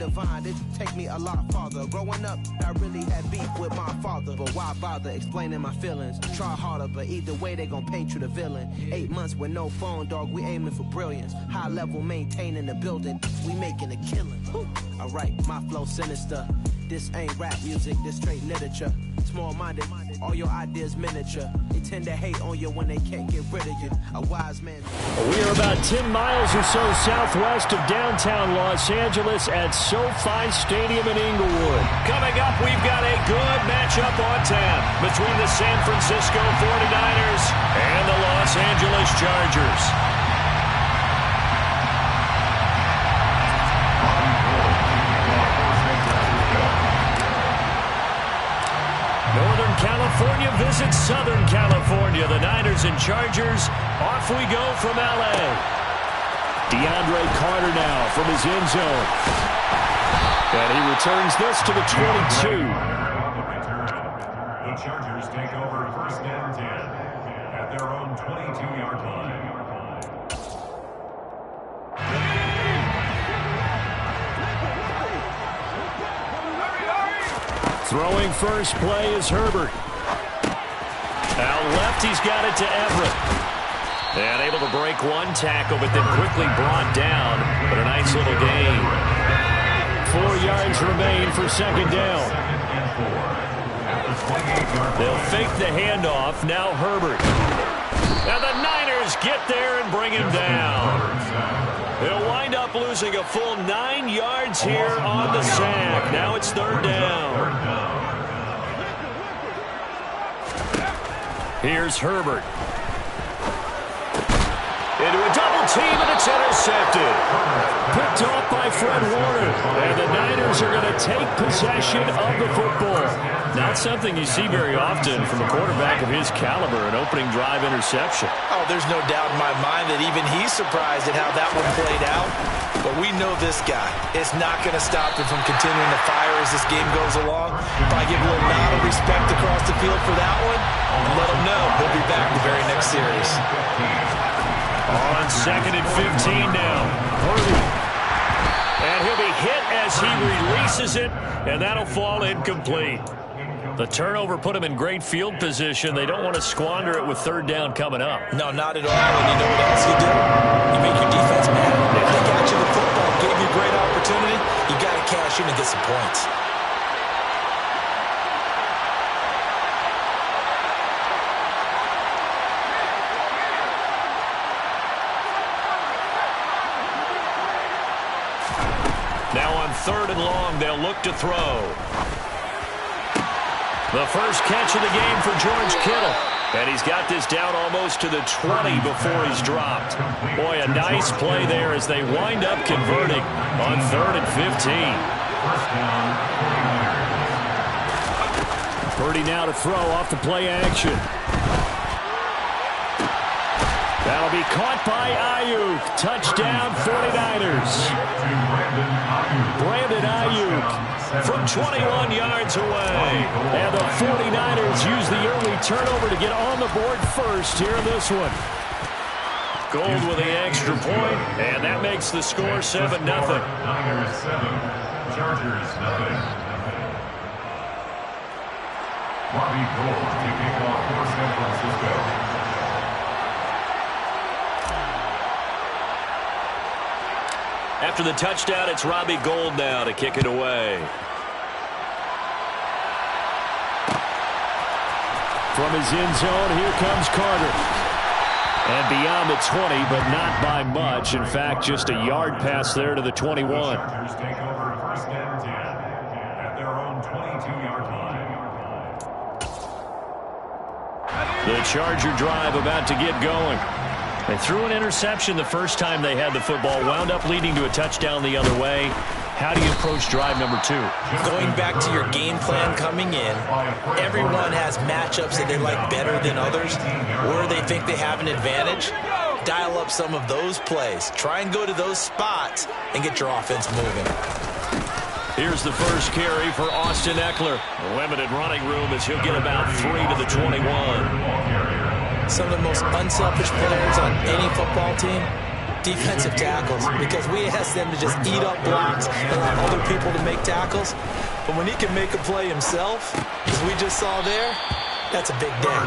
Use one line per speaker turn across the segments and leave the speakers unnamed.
divine, it take me a lot farther. Growing up, I really had beef with my father, but why bother explaining my feelings? Try harder, but either way they gon' paint you the villain. 8 months with no phone, dog, we aiming for brilliance. High level, maintaining the building, we making a killing. Alright, my flow sinister. This ain't rap music, this straight literature. Small-minded, all your ideas miniature. They tend to hate on you when they can't get rid of you. A wise man.
We are about 10 miles or so southwest of downtown Los Angeles at SoFi Stadium in Inglewood.
Coming up, we've got a good matchup on tap between the San Francisco 49ers and the Los Angeles Chargers. Northern California visits Southern California. The Niners and Chargers. Off we go from L.A.
DeAndre Carter now from his end zone. And he returns this to the 22.
The Chargers take over first and 10 at their own 22-yard line.
Throwing first play is Herbert.
Out left, he's got it to Everett. And able to break one tackle, but then quickly brought down. But a nice little gain.
4 yards remain for second down.
They'll fake the handoff. Now Herbert. And the Niners get there and bring him down. They'll wind up losing a full 9 yards here on the sack. Now it's third down. Here's Herbert. Into a double team, and it's intercepted.
Picked off by Fred Warner.
And the Niners are going to take possession of the football.
Not something you see very often from a quarterback of his caliber, an opening drive interception.
Oh, there's no doubt in my mind that even he's surprised at how that one played out. But we know this guy. It's not going to stop him from continuing to fire as this game goes along. If I give a little nod of respect across the field for that one, and let him know he'll be back the very next series.
On second and 15 now. Purdy. And he'll be hit as he releases it, and that'll fall incomplete.
The turnover put him in great field position. They don't want to squander it with third down coming up.
No, not at all. And you know what else you do? You make your defense mad. If they got you the football, gave you a great opportunity, you got to cash in and get some points.
Now on third and long, they'll look to throw. The first catch of the game for George Kittle. And he's got this down almost to the 20 before he's dropped. Boy, a nice play there as they wind up converting on third and 15.
Purdy now to throw off the play action. That'll be caught by Ayuk. Touchdown 49ers.
Brandon Ayuk from 21 yards away.
And the 49ers use the early turnover to get on the board first here in this one.
Gold with the extra point, and that makes the score 7-0.
Niners 7, Chargers 0. Robbie Gould to kick off for San Francisco.
After the touchdown, it's Robbie Gould now to kick it away.
From his end zone, here comes Carter. And beyond the 20, but not by much. In fact, just a yard pass there to the 21.
The Chargers take over first and 10 at their own 22-yard line.
The Charger drive about to get going. They threw an interception the first time they had the football, wound up leading to a touchdown the other way. How do you approach drive number 2?
Going back to your game plan coming in, everyone has matchups that they like better than others, or they think they have an advantage. Dial up some of those plays. Try and go to those spots and get your offense moving.
Here's the first carry for Austin Eckler. Limited running room as he'll get about 3 to the 21.
Some of the most unselfish players on any football team defensive tackles because we ask them to just eat up blocks and allow other people to make tackles. But when he can make a play himself, as we just saw there, that's a big day.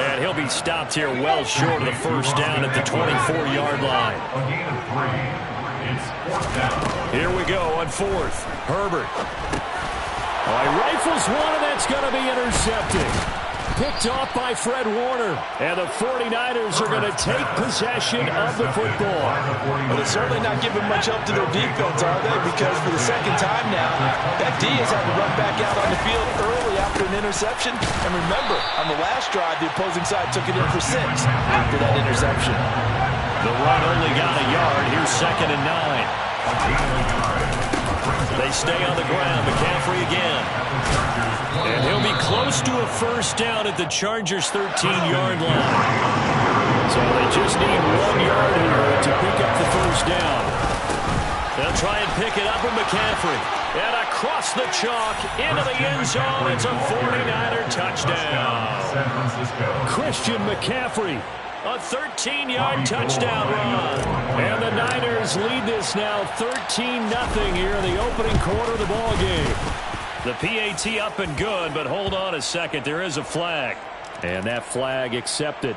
And he'll be stopped here well short of the first down at the 24-yard line. Here we go on fourth. Herbert. Oh, he rifles one, and that's going to be intercepted. Picked off by Fred Warner. And the 49ers are going to take possession of the football.
But they're certainly not giving much help to their defense, are they? Because for the second time now, that D has had to run back out on the field early after an interception. And remember, on the last drive, the opposing side took it in for 6 after that interception.
The run only got a yard. Here's 2nd and 9. They stay on the ground. McCaffrey again. And he'll be close to a first down at the Chargers' 13-yard line. So they just need 1 yard here to pick up the first down. They'll try and pick it up with McCaffrey. And across the chalk into the end zone. It's a 49er touchdown. Christian McCaffrey. A 13-yard touchdown run. And the Niners lead this now 13-0 here in the opening quarter of the ball game. The PAT up and good, but hold on a second. There is a flag. And that flag accepted.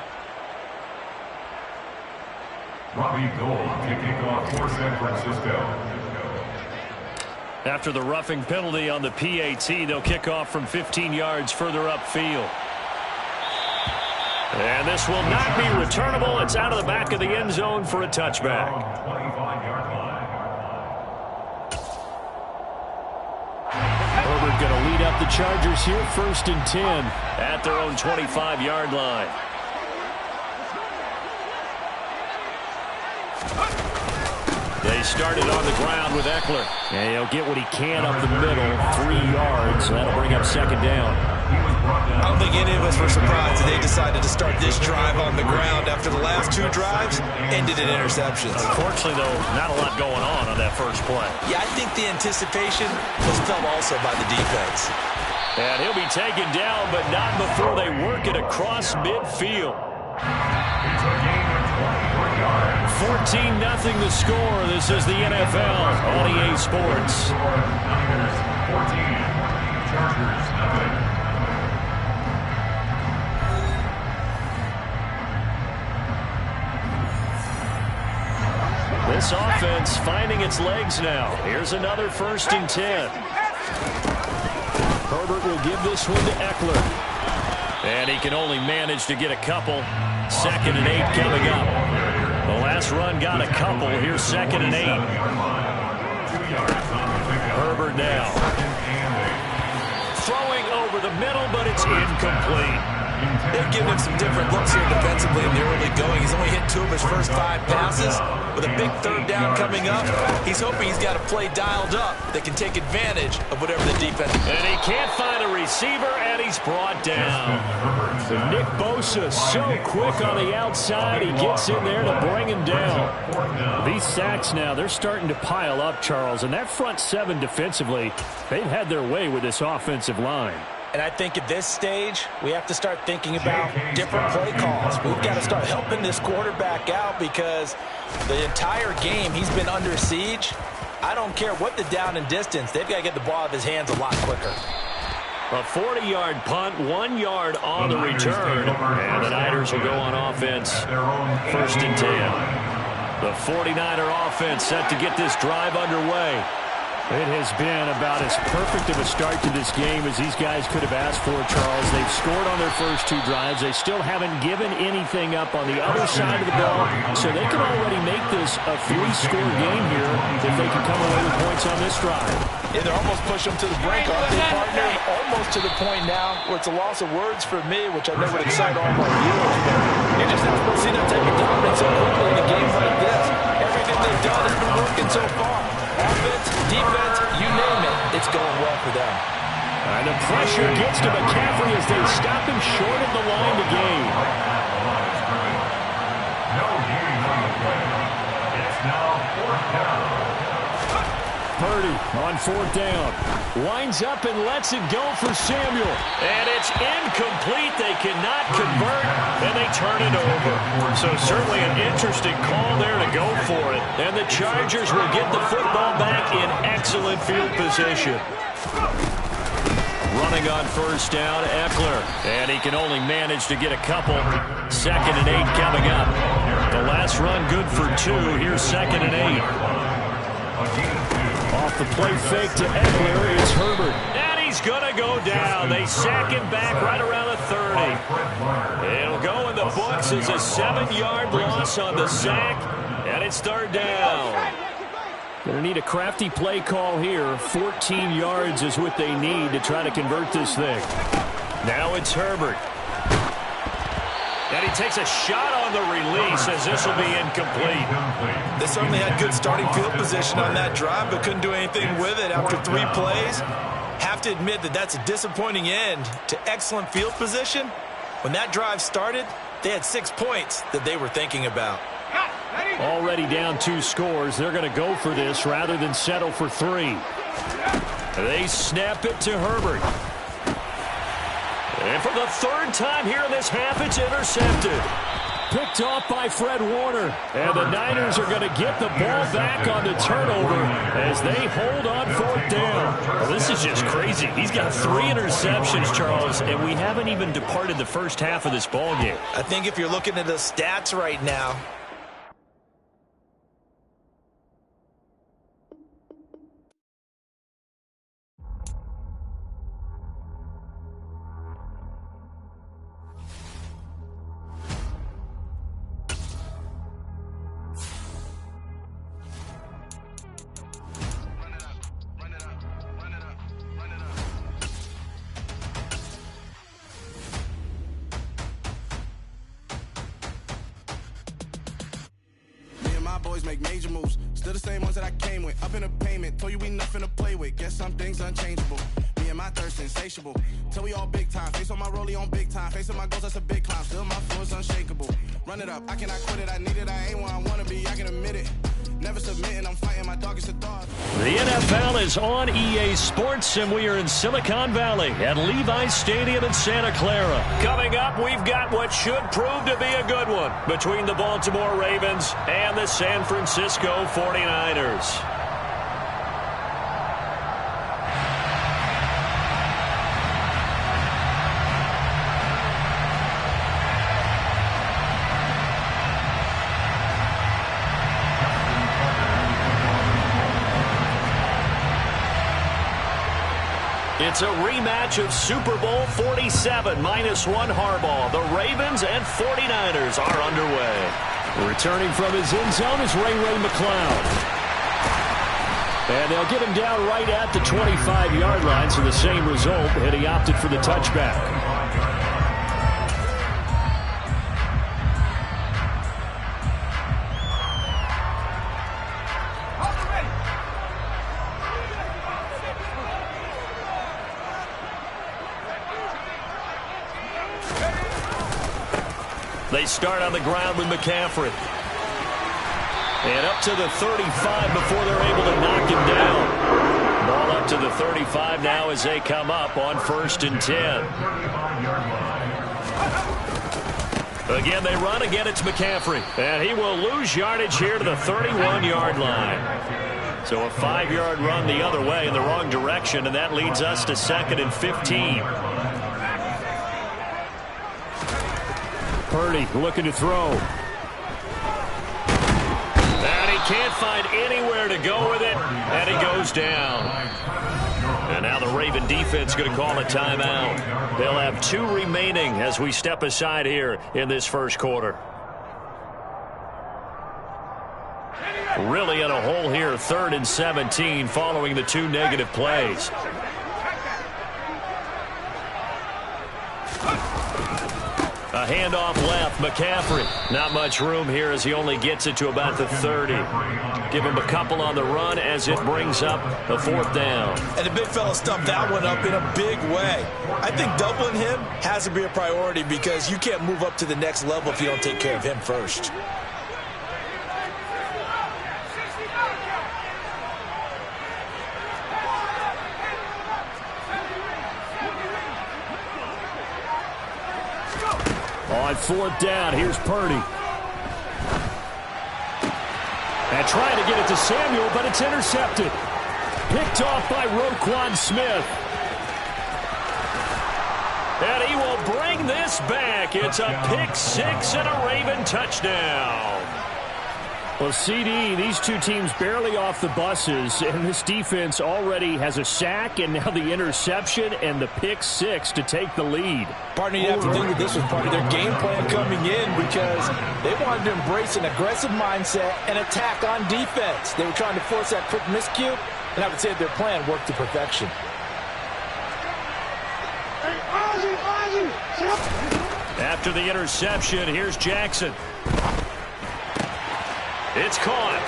Robbie Gould kicking off for San Francisco.
After the roughing penalty on the PAT, they'll kick off from 15 yards further upfield. And this will not be returnable. It's out of the back of the end zone for a touchback.
25-yard line.
Herbert going to lead up the Chargers here, 1st and 10 at their own 25-yard line. They started on the ground with Eckler. And he'll get what he can up the middle, 3 yards. So that'll bring up 2nd down.
I don't think any of us were surprised that they decided to start this drive on the ground after the last 2 drives ended in interceptions.
Unfortunately, though, not a lot going on that first play.
Yeah, I think the anticipation was felt also by the defense.
And he'll be taken down, but not before they work it across midfield. 14-0 the score. This is the NFL on EA Sports.
Niners 14, Chargers 0.
This offense finding its legs now. Here's another 1st and 10. Herbert will give this one to Eckler. And he can only manage to get a couple. 2nd and 8 coming up. The last run got a couple. Here's 2nd and 8. Herbert now. Throwing over the middle, but it's incomplete.
They've given him some different looks here defensively in the early going. He's only hit 2 of his first 5 passes. With a big 3rd down coming up, he's hoping he's got a play dialed up that can take advantage of whatever the defense.
And he can't find a receiver, and he's brought down. Nick Bosa so quick on the outside. He gets in there to bring him down. These sacks now, they're starting to pile up, Charles. And that front 7 defensively, they've had their way with this offensive line.
And I think at this stage, we have to start thinking about different play calls. We've got to start helping this quarterback out because the entire game he's been under siege. I don't care what the down and distance. They've got to get the ball out of his hands a lot quicker.
A 40-yard punt, 1 yard on the return. And the Niners will go on offense, 1st and 10. The 49er offense set to get this drive underway. It has been about as perfect of a start to this game as these guys could have asked for, Charles. They've scored on their first 2 drives. They still haven't given anything up on the other side of the ball, so they can already make this a 3-score game here if they can come away with points on this drive.
Yeah, they're almost pushing them to the brink, aren't they, partner? Almost to the point now where it's a loss of words for me, which I know would excite all my viewers, but you're just not supposed to see them take a dominance so quickly in a game like this. Everything they've done has been working so far. Offense, defense, you name it, it's going well for them.
And the pressure gets to McCaffrey as they stop him short of the line to gain.
No gain on the play. It's now 4th down.
Purdy on 4th down. Winds up and lets it go for Samuel.
And it's incomplete. They cannot convert, and they turn it over. So certainly an interesting call there to go for it. And the Chargers will get the football back in excellent field position. Running on 1st down, Eckler. And he can only manage to get a couple. 2nd and 8 coming up. The last run good for 2. Here's 2nd and 8.
Off the play fake to Eckler, it's Herbert.
And he's going to go down. They sack him back right around the 30. It'll go in the books as a 7-yard loss on the sack. And it's 3rd down.
Going to need a crafty play call here. 14 yards is what they need to try to convert this thing.
Now it's Herbert. And he takes a shot on the release as this will be incomplete.
They certainly had good starting field position on that drive, but couldn't do anything with it after 3 plays. Have to admit that that's a disappointing end to excellent field position. When that drive started, they had 6 points that they were thinking about.
Already down 2 scores. They're going to go for this rather than settle for 3.
They snap it to Herbert. And for the 3rd time here in this half, it's intercepted.
Picked off by Fred Warner. And the Niners are going to get the ball back on the turnover as they hold on 4th down.
Well, this is just crazy. He's got 3 interceptions, Charles, and we haven't even departed the first half of this ball game.
I think if you're looking at the stats right now,
boys make major moves. Still the same ones that I came with. Up in a payment. Told you we nothing to play with. Guess some things unchangeable. Me and my thirst insatiable. Till we all big time. Face on my rollie on big time. Face on my goals, that's a big climb. Still my flow is unshakable. Run it up. I cannot quit it. I need it. I ain't where I want to be. I can admit it. Never submitting. I'm fighting my darkest of thoughts.
The NFL is on EA Sports, and we are in Silicon Valley at Levi's Stadium in Santa Clara. Coming up, we've got what should prove to be a good one between the Baltimore Ravens and the San Francisco 49ers. It's a rematch of Super Bowl 47, -1 Harbaugh. The Ravens and 49ers are underway.
Returning from his end zone is Ray McCloud. And they'll get him down right at the 25-yard line, so the same result, and he opted for the touchback.
They start on the ground with McCaffrey. And up to the 35 before they're able to knock him down. Ball up to the 35 now as they come up on 1st and 10. Again, they run. Again, it's McCaffrey. And he will lose yardage here to the 31-yard line. So a 5-yard run the other way in the wrong direction, and that leads us to 2nd and 15.
Purdy looking to throw.
And he can't find anywhere to go with it, and he goes down. And now the Raven defense going to call a timeout. They'll have 2 remaining as we step aside here in this first quarter. Really in a hole here, 3rd and 17 following the 2 negative plays. A handoff left, McCaffrey. Not much room here as he only gets it to about the 30. Give him a couple on the run as it brings up the 4th down.
And the big fella stuffed that one up in a big way. I think doubling him has to be a priority because you can't move up to the next level if you don't take care of him first.
On 4th down, here's Purdy. And trying to get it to Samuel, but it's intercepted. Picked off by Roquan Smith. And he will bring this back. It's a pick 6 and a Raven touchdown. Well, CD, these two teams barely off the buses, and this defense already has a sack and now the interception and the pick 6 to take the lead.
Partner, you have to think that this was part of their game plan coming in because they wanted to embrace an aggressive mindset and attack on defense. They were trying to force that quick miscue, and I would say their plan worked to perfection.
After the interception, here's Jackson. It's caught,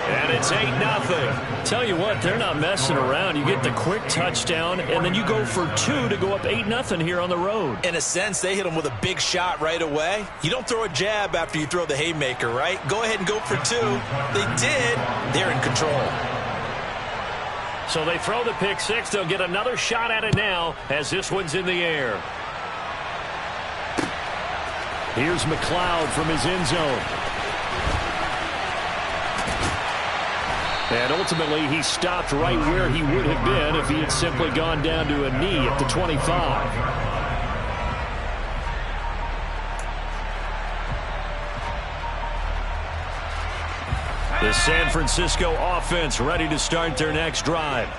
and it's 8-0. Tell you what, they're not messing around. You get the quick touchdown, and then you go for 2 to go up 8-0 here on the road.
In a sense, they hit them with a big shot right away. You don't throw a jab after you throw the haymaker, right? Go ahead and go for 2. They did. They're in control.
So they throw the pick 6. They'll get another shot at it now as this one's in the air. Here's McLeod from his end zone. And ultimately, he stopped right where he would have been if he had simply gone down to a knee at the 25. The San Francisco offense ready to start their next drive.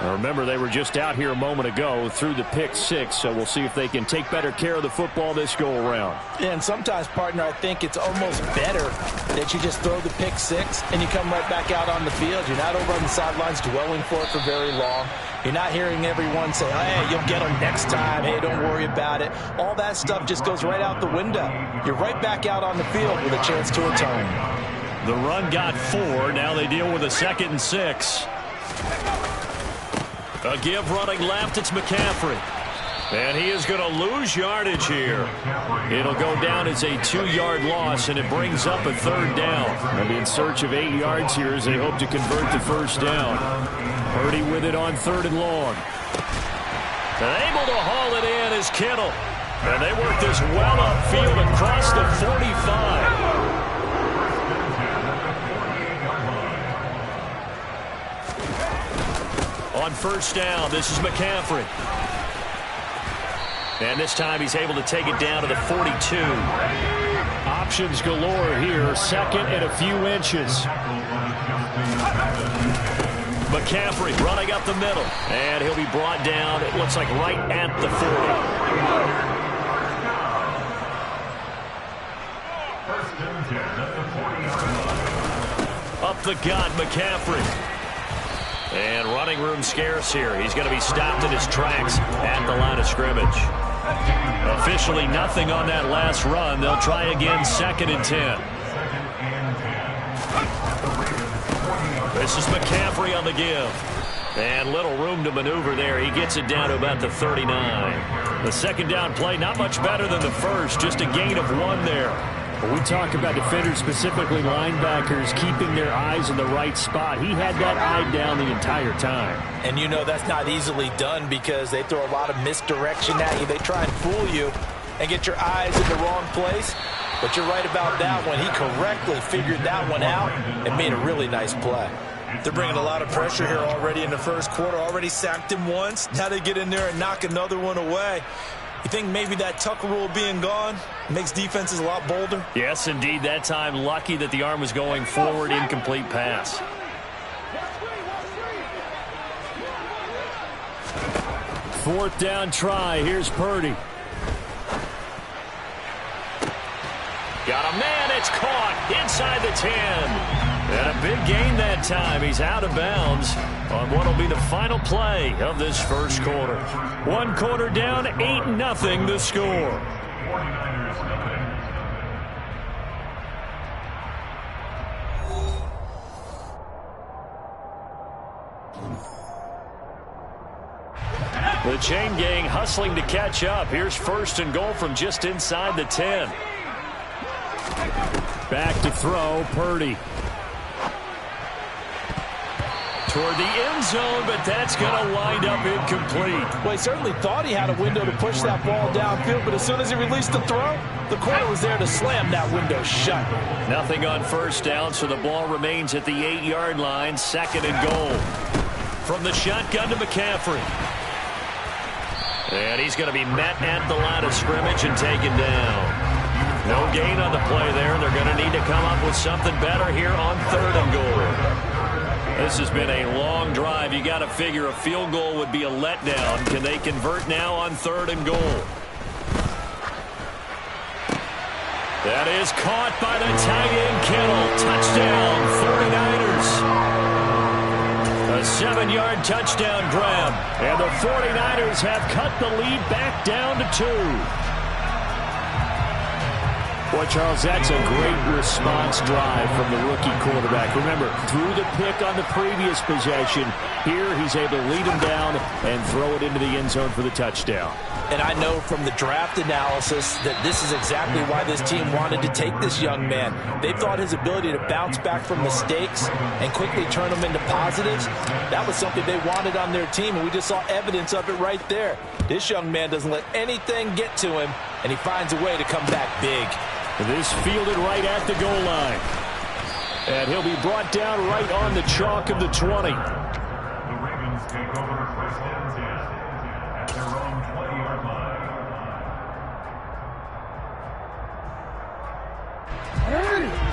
Now remember, they were just out here a moment ago through the pick 6, so we'll see if they can take better care of the football this go-around.
Yeah, and sometimes, partner, I think it's almost better that you just throw the pick 6 and you come right back out on the field. You're not over on the sidelines dwelling for it for very long. You're not hearing everyone say, hey, you'll get them next time. Hey, don't worry about it. All that stuff just goes right out the window. You're right back out on the field with a chance to atone.
The run got 4. Now they deal with a 2nd and 6. A give running left. It's McCaffrey. And he is going to lose yardage here. It'll go down as a 2-yard loss, and it brings up a 3rd down. They'll be in search of 8 yards here as they hope to convert the 1st down. Purdy with it on 3rd and long. And able to haul it in is Kittle. And they work this well upfield across the 45. On 1st down, this is McCaffrey. And this time he's able to take it down to the 42. Options galore here. 2nd and a few inches. McCaffrey running up the middle. And he'll be brought down, it looks like right at the 40. Up the gut, McCaffrey. And running room scarce here. He's going to be stopped in his tracks at the line of scrimmage. Officially nothing on that last run. They'll try again 2nd and 10. This is McCaffrey on the give. And little room to maneuver there. He gets it down to about the 39. The 2nd down play, not much better than the first. Just a gain of 1 there. When we talk about defenders, specifically linebackers, keeping their eyes in the right spot, he had that eye down the entire time.
And you know that's not easily done because they throw a lot of misdirection at you. They try and fool you and get your eyes in the wrong place. But you're right about that one. He correctly figured that one out and made a really nice play. They're bringing a lot of pressure here already in the 1st quarter. Already sacked him once. Now they get in there and knock another one away. You think maybe that Tucker rule being gone makes defenses a lot bolder?
Yes, indeed. That time, lucky that the arm was going forward. Incomplete pass. Fourth down try. Here's Purdy. Got a man. It's caught inside the 10. And a big gain that time. He's out of bounds on what will be the final play of this 1st quarter. 1 quarter down, 8-0 the score. The chain gang hustling to catch up. Here's 1st and goal from just inside the 10. Back to throw, Purdy. toward the end zone, but that's going to wind up incomplete.
Well, he certainly thought he had a window to push that ball downfield, but as soon as he released the throw, the corner was there to slam that window shut.
Nothing on first down, so the ball remains at the 8-yard line, 2nd and goal. From the shotgun to McCaffrey. And he's going to be met at the line of scrimmage and taken down. No gain on the play there. They're going to need to come up with something better here on 3rd and goal. This has been a long drive. You got to figure a field goal would be a letdown. Can they convert now on 3rd and goal? That is caught by the tight end, Kittle. Touchdown, 49ers. A 7-yard touchdown grab. And the 49ers have cut the lead back down to 2. Boy, Charles, that's a great response drive from the rookie quarterback. Remember, threw the pick on the previous possession. Here, he's able to lead him down and throw it into the end zone for the touchdown.
And I know from the draft analysis that this is exactly why this team wanted to take this young man. They thought his ability to bounce back from mistakes and quickly turn them into positives, that was something they wanted on their team, and we just saw evidence of it right there. This young man doesn't let anything get to him, and he finds a way to come back big.
This fielded right at the goal line. And he'll be brought down right on the chalk of the 20.
The Ravens take over 1st and 10 at their own 20-yard line.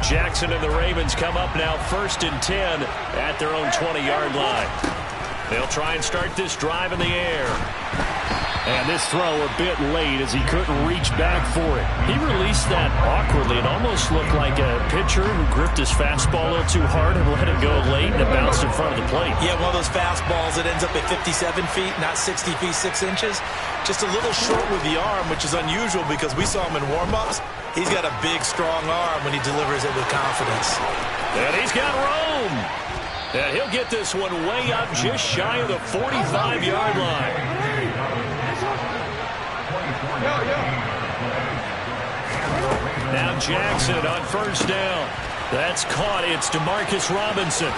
Jackson and the Ravens come up now 1st and 10 at their own 20-yard line. They'll try and start this drive in the air. And this throw a bit late as he couldn't reach back for it. He released that awkwardly. It almost looked like a pitcher who gripped his fastball a little too hard and let it go late, and it bounced in front of the plate.
Yeah, one of those fastballs that ends up at 57 feet, not 60 feet, 6 inches. Just a little short with the arm, which is unusual because we saw him in warm-ups. He's got a big, strong arm when he delivers it with confidence.
And he's got room. And he'll get this one way up just shy of the 45-yard line. Now Jackson on 1st down. That's caught. It's DeMarcus Robinson.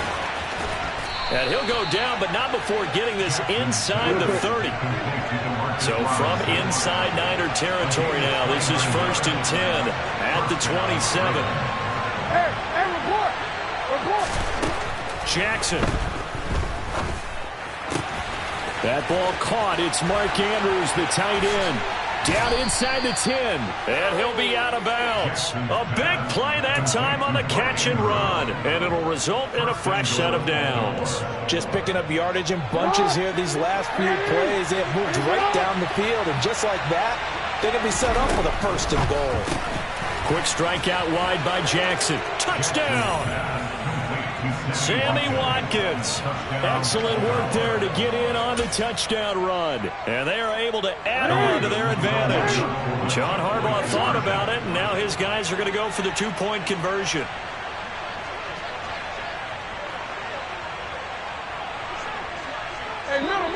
And he'll go down, but not before getting this inside the 30. So from inside Niner territory now, this is 1st and 10 at the 27. Report. Jackson. That ball caught. It's Mark Andrews, the tight end. Down inside the 10, and he'll be out of bounds. A big play that time on the catch and run, and it'll result in a fresh set of downs.
Just picking up yardage in bunches here these last few plays. They have moved right down the field, and just like that, they're going to be set up for the 1st and goal.
Quick strike out wide by Jackson. Touchdown! Sammy Watkins. Excellent work there to get in on the touchdown run. And they are able to add on to their advantage. John Harbaugh thought about it, and now his guys are going to go for the 2-point conversion.
Hey, middle.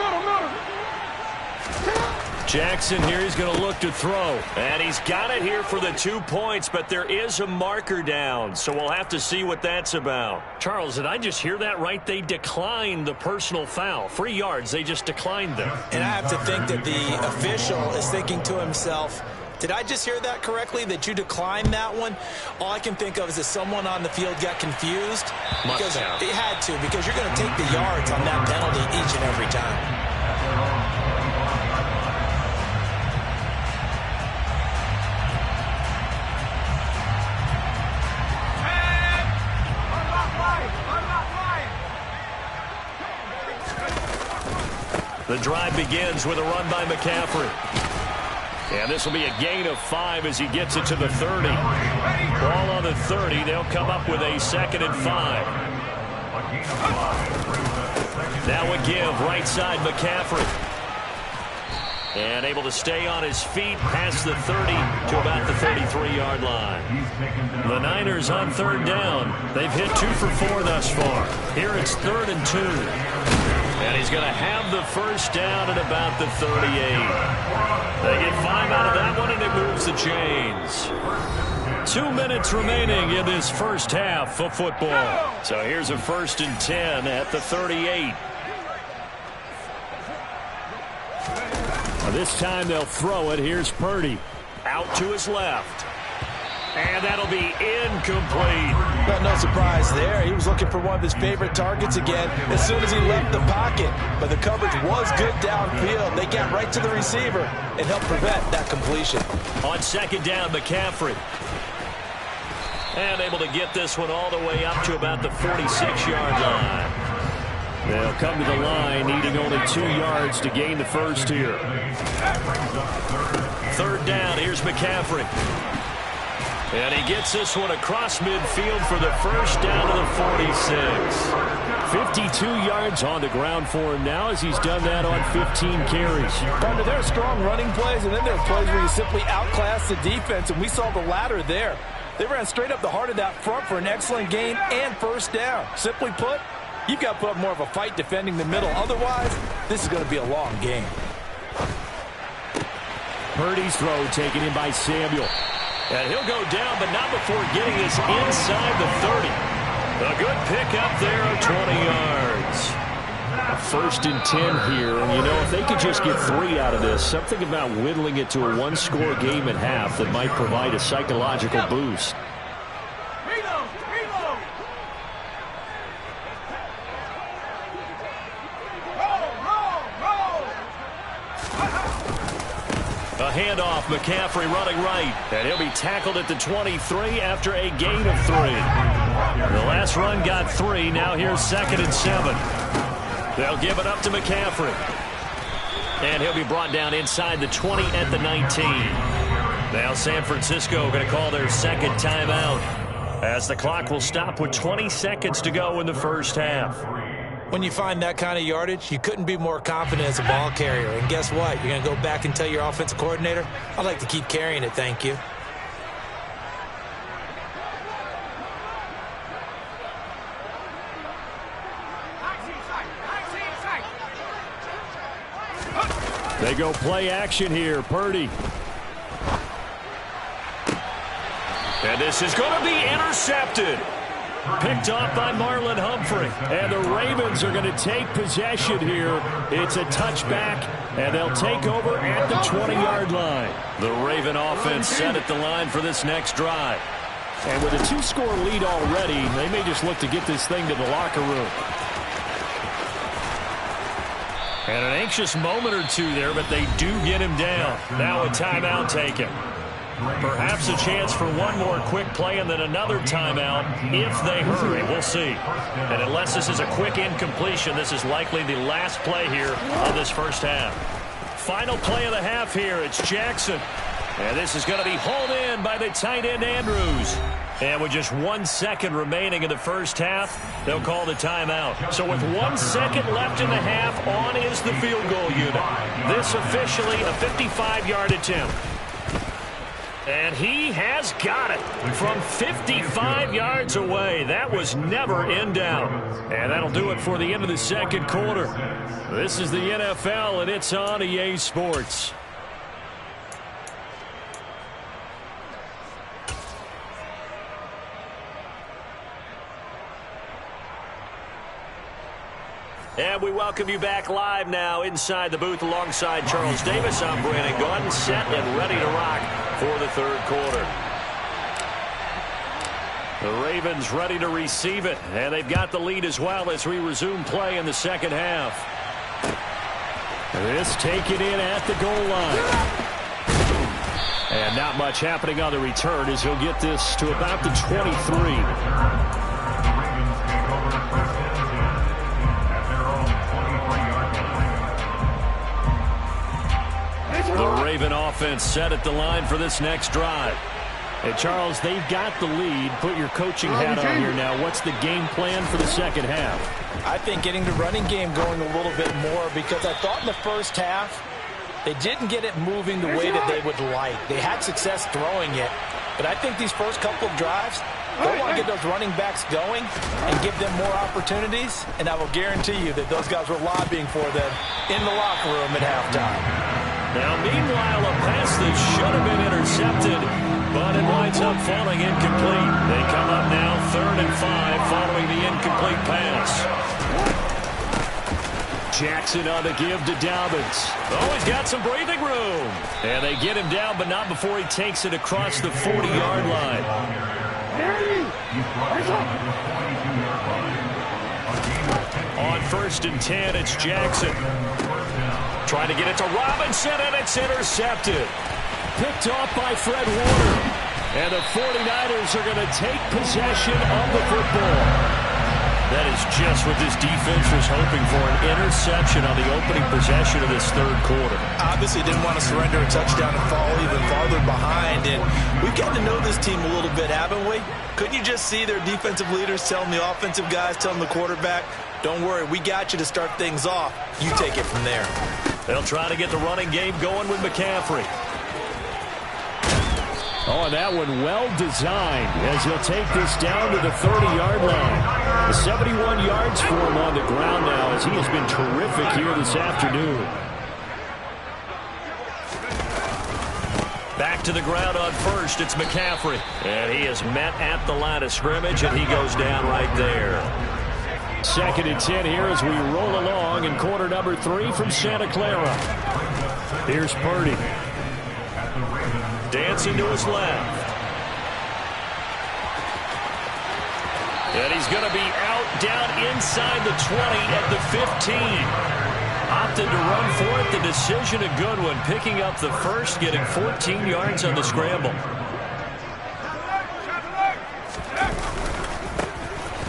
Jackson here, he's going to look to throw. And he's got it here for the 2 points, but there is a marker down, so we'll have to see what that's about. Charles, did I just hear that right? They declined the personal foul. 3 yards, they just declined them.
And I have to think that the official is thinking to himself, did I just hear that correctly, that you declined that one? All I can think of is that someone on the field got confused. Because it had to, because you're going to take the yards on that penalty each and every time.
The drive begins with a run by McCaffrey. And this will be a gain of 5 as he gets it to the 30. Ball on the 30. They'll come up with a 2nd and 5. Now a give right side McCaffrey. And able to stay on his feet past the 30 to about the 33-yard line. The Niners on 3rd down. They've hit 2 for 4 thus far. Here it's 3rd and 2. And he's going to have the 1st down at about the 38. They get 5 out of that one, and it moves the chains. 2 minutes remaining in this first half of football. So here's a 1st and 10 at the 38. This time they'll throw it. Here's Purdy. Out to his left. And that'll be incomplete.
Well, no surprise there. He was looking for one of his favorite targets again as soon as he left the pocket. But the coverage was good downfield. They got right to the receiver and helped prevent that completion.
On 2nd down, McCaffrey. And able to get this one all the way up to about the 46-yard line. They'll come to the line, needing only 2 yards to gain the first here. 3rd down, here's McCaffrey. And he gets this one across midfield for the first down to the 46. 52 yards on the ground for him now as he's done that on 15 carries.
Partner, there are strong running plays, and then there are plays where you simply outclass the defense, and we saw the latter there. They ran straight up the heart of that front for an excellent gain and first down. Simply put, you've got to put up more of a fight defending the middle. Otherwise, this is going to be a long game.
Purdy's throw taken in by Samuel. And he'll go down, but not before getting this inside the 30. A good pickup there of 20 yards. A 1st and 10 here. And, you know, if they could just get 3 out of this, something about whittling it to a one-score game at half that might provide a psychological boost. A handoff, McCaffrey running right, and he'll be tackled at the 23 after a gain of 3. The last run got 3, now here's 2nd and 7. They'll give it up to McCaffrey. And he'll be brought down inside the 20 at the 19. Now San Francisco going to call their 2nd timeout as the clock will stop with 20 seconds to go in the first half.
When you find that kind of yardage, you couldn't be more confident as a ball carrier. And guess what? You're going to go back and tell your offensive coordinator, I'd like to keep carrying it, thank you.
They go play action here. Purdy. And this is going to be intercepted. Picked off by Marlon Humphrey. And the Ravens are going to take possession here. It's a touchback, and they'll take over at the 20-yard line. The Raven offense set at the line for this next drive. And with a 2-score lead already, they may just look to get this thing to the locker room. And an anxious moment or two there, but they do get him down. Now a timeout taken. Perhaps a chance for one more quick play and then another timeout if they hurry. We'll see. And unless this is a quick incompletion, this is likely the last play here of this first half. Final play of the half here. It's Jackson. And this is going to be hauled in by the tight end Andrews. And with just 1 second remaining in the first half, they'll call the timeout. So with 1 second left in the half, on is the field goal unit. This officially a 55-yard attempt. And he has got it from 55 yards away. That was never in doubt. And that'll do it for the end of the second quarter. This is the NFL, and it's on EA Sports. And we welcome you back live now inside the booth alongside Charles Davis. I'm Brandon Gordon, set and ready to rock for the third quarter. The Ravens ready to receive it, and they've got the lead as well as we resume play in the second half. This taken in at the goal line. And not much happening on the return as he'll get this to about the 23. The Raven offense set at the line for this next drive. And Charles, they've got the lead. Put your coaching hat on here now. What's the game plan for the second half?
I think getting the running game going a little bit more, because I thought in the first half they didn't get it moving the way that they would like. They had success throwing it, but I think these first couple of drives, they want to get those running backs going and give them more opportunities, and I will guarantee you that those guys were lobbying for them in the locker room at halftime.
Now, meanwhile, a pass that should have been intercepted but it winds up falling incomplete. They come up now 3rd and 5 following the incomplete pass. Jackson on the give to Dobbins. Oh, he's got some breathing room. And they get him down, but not before he takes it across the 40-yard line. On 1st and 10, it's Jackson. Trying to get it to Robinson, and it's intercepted. Picked off by Fred Warner. And the 49ers are going to take possession of the football. That is just what this defense was hoping for, an interception on the opening possession of this 3rd quarter.
Obviously didn't want to surrender a touchdown and fall even farther behind. And we've gotten to know this team a little bit, haven't we? Couldn't you just see their defensive leaders telling the offensive guys, telling the quarterback, don't worry, we got you to start things off. You take it from there.
They'll try to get the running game going with McCaffrey. Oh, and that one well designed as he'll take this down to the 30-yard line. 71 yards for him on the ground now as he has been terrific here this afternoon. Back to the ground on 1st, it's McCaffrey. And he is met at the line of scrimmage, and he goes down right there. 2nd and 10 here as we roll along in quarter number 3 from Santa Clara. Here's Purdy. Dancing to his left. And he's going to be out down inside the 20 at the 15. Opted to run for it. The decision a good one. Picking up the first, getting 14 yards on the scramble.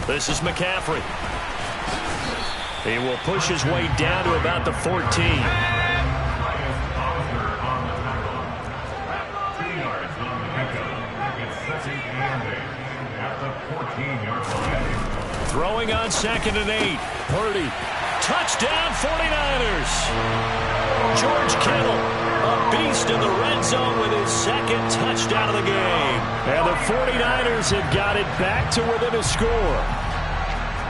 This is McCaffrey. He will push his way down to about the 14. Throwing on 2nd and 8. Purdy. Touchdown 49ers. George Kittle, a beast in the red zone with his 2nd touchdown of the game. And the 49ers have got it back to within a score.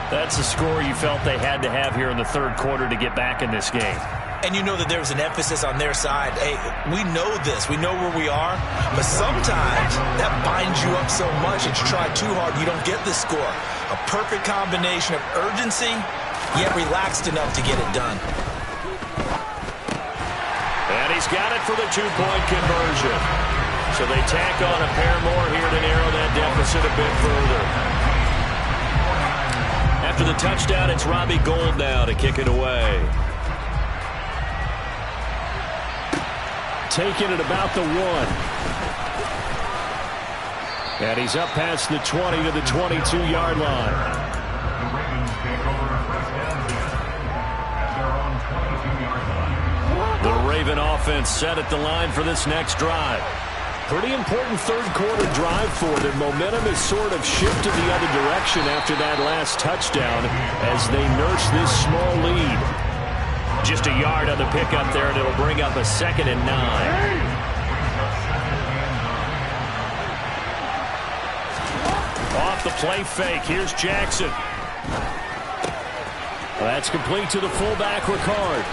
That's a score you felt they had to have here in the 3rd quarter to get back in this game.
And you know that there was an emphasis on their side. Hey, we know this. We know where we are. But sometimes that binds you up so much that you try too hard, you don't get this score. A perfect combination of urgency, yet relaxed enough to get it done.
And he's got it for the 2-point conversion. So they tack on a pair more here to narrow that deficit a bit further. After the touchdown, it's Robbie Gould now to kick it away. Taking it about the 1. And he's up past the 20 to the 22-yard line.
The Ravens take over first down at their own 22-yard line.
The Raven offense set at the line for this next drive. Pretty important 3rd quarter drive for them. Momentum has sort of shifted the other direction after that last touchdown as they nurse this small lead. Just a yard on the pickup there, and it'll bring up a 2nd and 9. Off the play fake, here's Jackson. That's complete to the fullback, Ricard.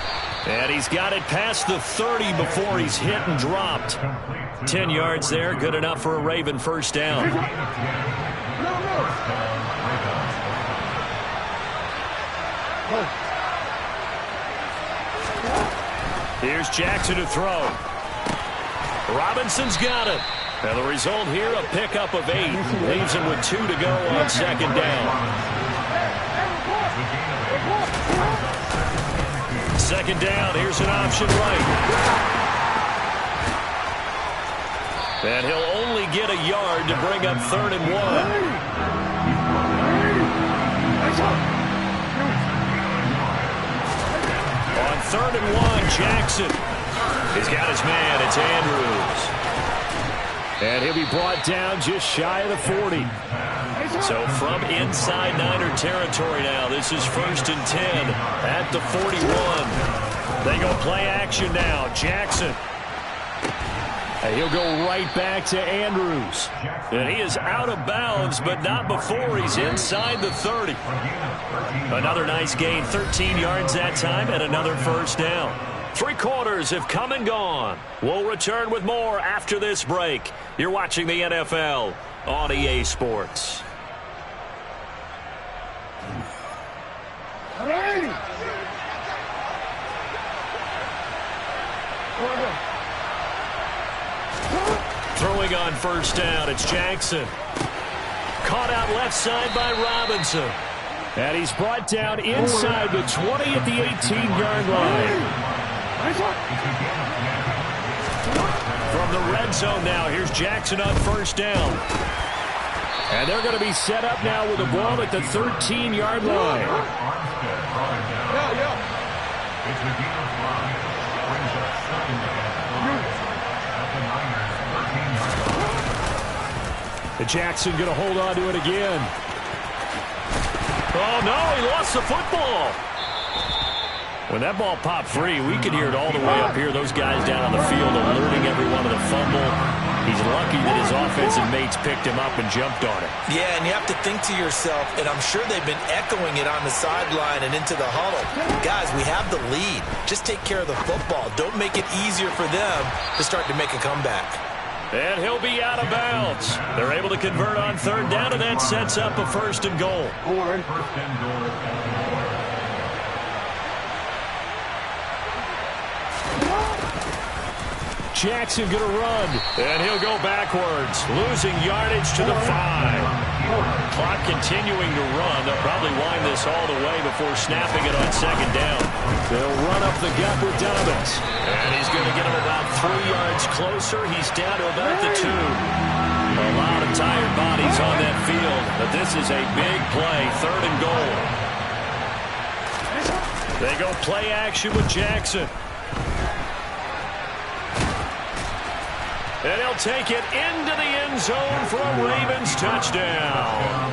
And he's got it past the 30 before he's hit and dropped. 10 yards there, good enough for a Raven first down. Here's Jackson to throw. Robinson's got it. And the result here, a pickup of 8. Leaves him with 2 to go on 2nd down. 2nd down, here's an option right. And he'll only get a yard to bring up 3rd and 1. On 3rd and 1, Jackson. He's got his man. It's Andrews. And he'll be brought down just shy of the 40. So from inside Niner territory now, this is 1st and 10 at the 41. They go play action now. Jackson. And he'll go right back to Andrews. And he is out of bounds, but not before he's inside the 30. Another nice gain, 13 yards that time, and another first down.
Three quarters have come and gone. We'll return with more after this break. You're watching the NFL on EA Sports. Throwing on first down, it's Jackson. Caught out left side by Robinson. And he's brought down inside the 20 at the 18-yard line. From the red zone now, here's Jackson on first down. And they're going to be set up now with the ball at the 13-yard line. Jackson going to hold on to it again. Oh, no, he lost the football. When that ball popped free, we could hear it all the way up here. Those guys down on the field alerting everyone of the fumble. He's lucky that his offensive mates picked him up and jumped on it. Yeah, and you have to think to yourself, and I'm sure they've been echoing it on the sideline and into the huddle. Guys, we have the lead. Just take care of the football. Don't make it easier for them to start to make a comeback. And he'll be out of bounds. They're able to convert on third down, and that sets up a first and goal. Jackson going to run, and he'll go backwards, losing yardage to the 5. Clock continuing to run. They'll probably wind this all the way before snapping it on second down. They'll run up the gut with Dobbins. And he's going to get him about 3 yards closer. He's down to about the 2. A lot of tired bodies on that field, but this is a big play, third and goal. They go play action with Jackson. And he'll take it into the end zone for a Ravens touchdown.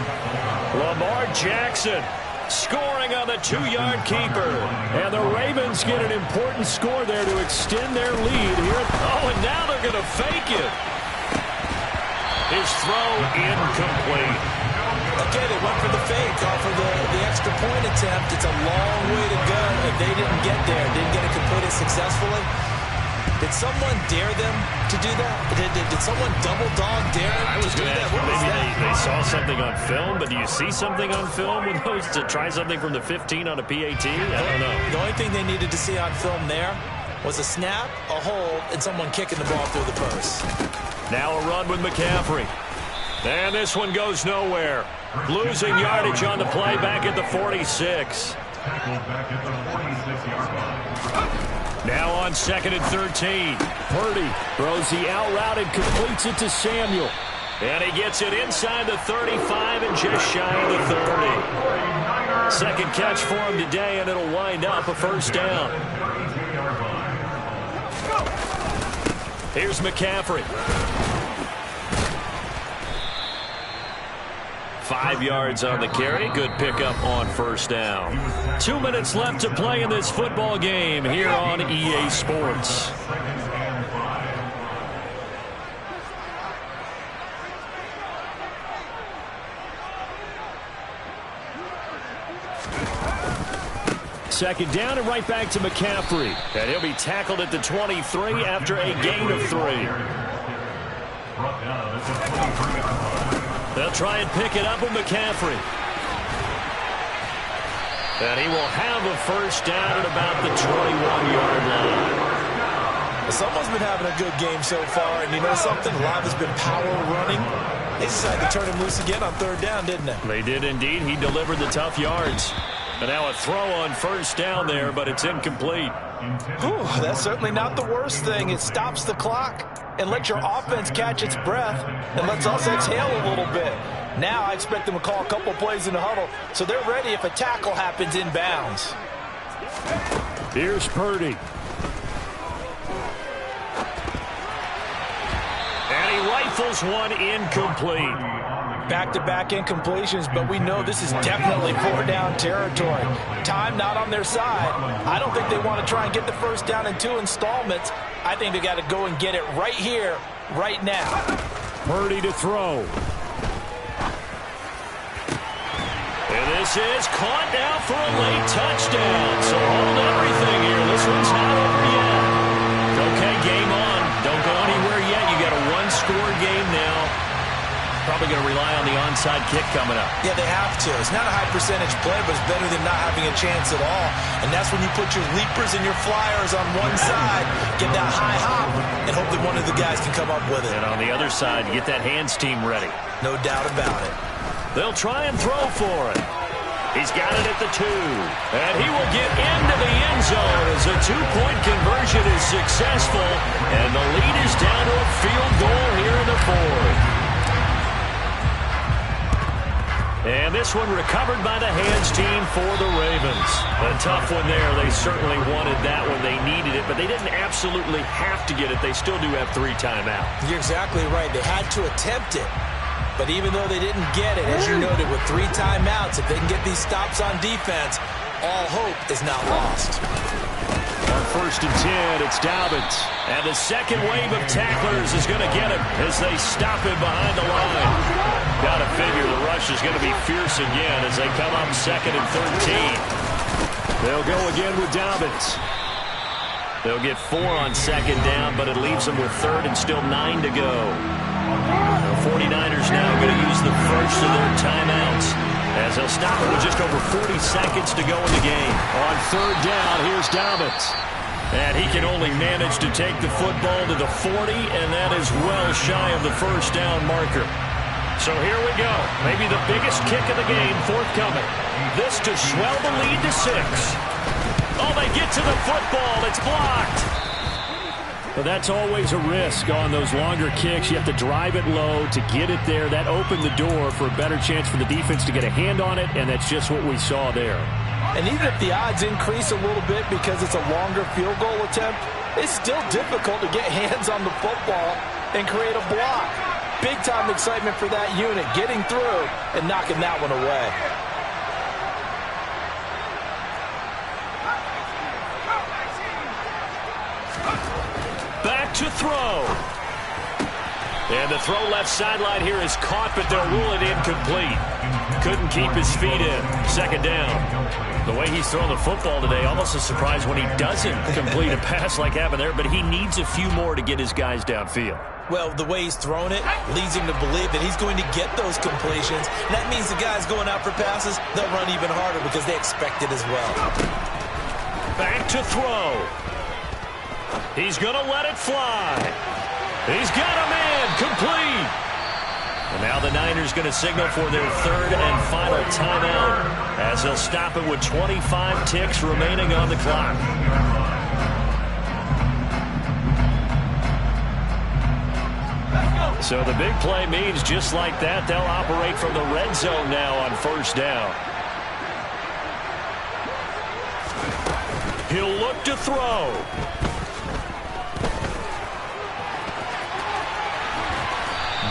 Lamar Jackson scoring on the 2-yard keeper. And the Ravens get an important score there to extend their lead here. Oh, and now they're going to fake it. His throw incomplete. Okay, they went for the fake off of the extra point attempt. It's a long way to go if they didn't get there. Didn't get it completed successfully. Did someone dare them to do that? Did someone double dog dare them? I was going to ask, maybe they saw something on film, but do you see something on film with those to try something from the 15 on a PAT? I don't know. The only thing they needed to see on film there was a snap, a hold, and someone kicking the ball through the post. Now a run with McCaffrey. And this one goes nowhere. Losing yardage on the play back at the 46. Back at the 46-yard line. Now on 2nd and 13. Purdy throws the out route and completes it to Samuel. And he gets it inside the 35 and just shy of the 30. Second catch for him today, and it'll wind up a first down. Here's McCaffrey. 5 yards on the carry. Good pickup on first down. 2 minutes left to play in this football game here on EA Sports. Second down and right back to McCaffrey. And he'll be tackled at the 23 after a gain of 3. They'll try and pick it up with McCaffrey. And he will have a first down at about the 21-yard line. Someone's been having a good game so far, and you know something? A lot has been power running. They decided to turn him loose again on third down, didn't they? They did indeed. He delivered the tough yards. And now a throw on first down there, but it's incomplete. Whew, that's certainly not the worst thing. It stops the clock and lets your offense catch its breath and lets us exhale a little bit. Now I expect them to call a couple plays in the huddle so they're ready if a tackle happens in bounds. Here's Purdy. And he rifles one incomplete. Back-to-back incompletions, but we know this is definitely 4-down territory. Time not on their side. I don't think they want to try and get the first down in 2 installments. I think they got to go and get it right here, right now. Purdy to throw. And this is caught now for a late touchdown. So hold everything here. This one's not over yet. onside kick coming up.
Yeah, they have to. It's not a high percentage play, but it's better than not having a chance at all. And that's when you put your leapers and your flyers on one side, get that high hop, and hope that one of the guys can come up with it.
And on the other side, you get that hands team ready.
No doubt about it.
They'll try and throw for it. He's got it at the 2. And he will get into the end zone as a 2-point conversion is successful. And the lead is down to a field goal here in the 4th. And this one recovered by the hands team for the Ravens. A tough one there. They certainly wanted that when they needed it, but they didn't absolutely have to get it. They still do have 3 timeouts.
You're exactly right. They had to attempt it. But even though they didn't get it, as you noted, with 3 timeouts, if they can get these stops on defense, all hope is not lost.
On 1st and 10, it's Dobbins. And the second wave of tacklers is going to get him as they stop him behind the line. Got to figure the rush is going to be fierce again as they come up 2nd and 13. They'll go again with Dobbins. They'll get 4 on 2nd down, but it leaves them with 3rd and still 9 to go. The 49ers now going to use the first of their timeouts as they'll stop it with just over 40 seconds to go in the game. On 3rd down, here's Dobbins. And he can only manage to take the football to the 40, and that is well shy of the 1st down marker. So here we go. Maybe the biggest kick of the game forthcoming. This to swell the lead to 6. Oh, they get to the football. It's blocked. But that's always a risk on those longer kicks. You have to drive it low to get it there. That opened the door for a better chance for the defense to get a hand on it, and that's just what we saw there.
And even if the odds increase a little bit because it's a longer field goal attempt, it's still difficult to get hands on the football and create a block. Big-time excitement for that unit, getting through and knocking that one away.
Back to throw. And the throw left sideline here is caught, but they'll rule it incomplete. Couldn't keep his feet in. 2nd down. The way he's throwing the football today, almost a surprise when he doesn't complete a pass like happened there, but he needs a few more to get his guys downfield.
Well, the way he's thrown it leads him to believe that he's going to get those completions. And that means the guys going out for passes, they'll run even harder because they expect it as well.
Back to throw. He's going to let it fly. He's got a man complete. And now the Niners going to signal for their 3rd and final timeout as they'll stop it with 25 ticks remaining on the clock. So the big play means just like that, they'll operate from the red zone now on 1st down. He'll look to throw.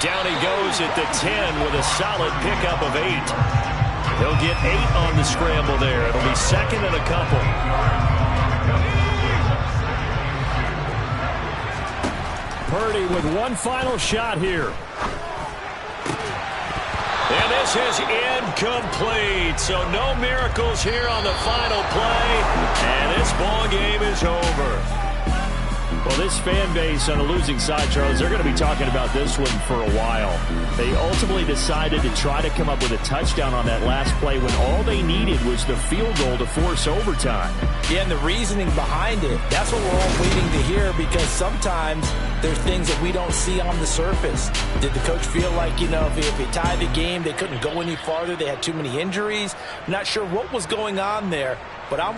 Down he goes at the 10 with a solid pickup of 8. He'll get 8 on the scramble there. It'll be 2nd and a couple. Purdy with one final shot here. And this is incomplete. So no miracles here on the final play. And this ball game is over. Well, this fan base on the losing side, Charles, they're going to be talking about this one for a while. They ultimately decided to try to come up with a touchdown on that last play when all they needed was the field goal to force overtime.
Yeah, and the reasoning behind it, that's what we're all waiting to hear because sometimes there's things that we don't see on the surface. Did the coach feel like, if he tied the game, they couldn't go any farther, they had too many injuries? Not sure what was going on there, but I'm